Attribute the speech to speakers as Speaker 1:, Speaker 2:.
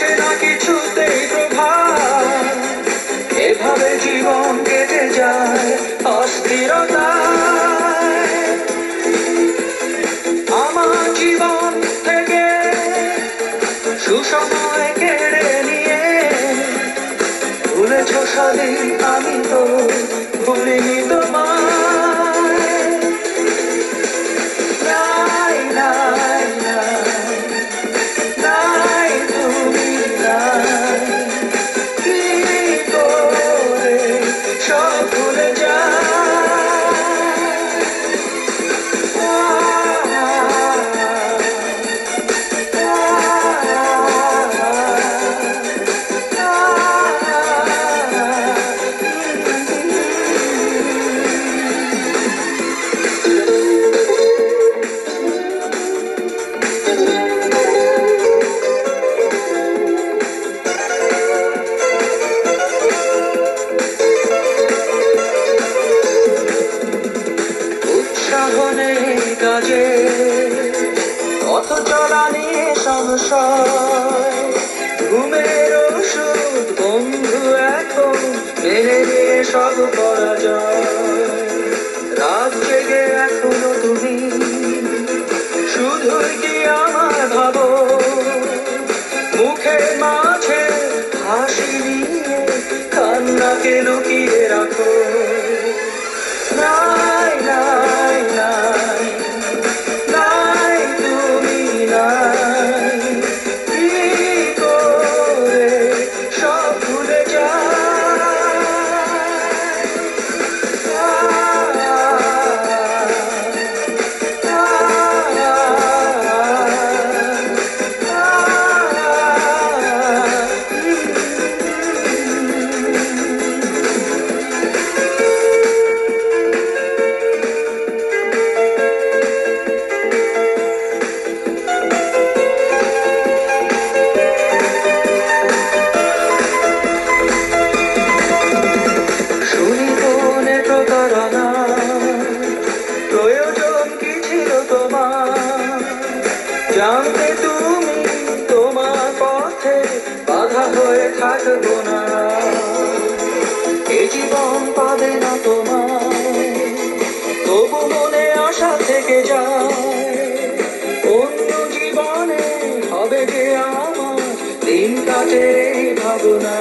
Speaker 1: আসে না কিছুতেই প্রভাব, এভাবে জীবন কেটে যায় অস্থিরতায়। আমার জীবন থেকে সুসময় কেড়ে নিয়ে ভুলেছ সবই, আমি তো ভুলিনি তোমায়। নাই নাই নাই নাই, তুমি নাই, কি করে সব ভুলে কাজে কত চলা নিয়ে সংশয়, ঘুমের ওষুধ বন্ধু এখন মেনে নিয়ে সব করা যায়। রাত জেগে এখনো তুমি শুধুই কি আমার ভাবো, মুখের মাঝে হাসি নিয়ে কান্নাকে লুকিয়ে রাখো। নাই নাই নাই নাই, তুমি নাই, কি করে সব ভুলে জানতে তুমি তোমার পথে বাধা হয়ে থাকবো না। এ জীবন পাবে না তোমার, তবু মনে আশা থেকে যায় অন্য জীবনে হবে যে আমার দিন কাটে ভাবনা।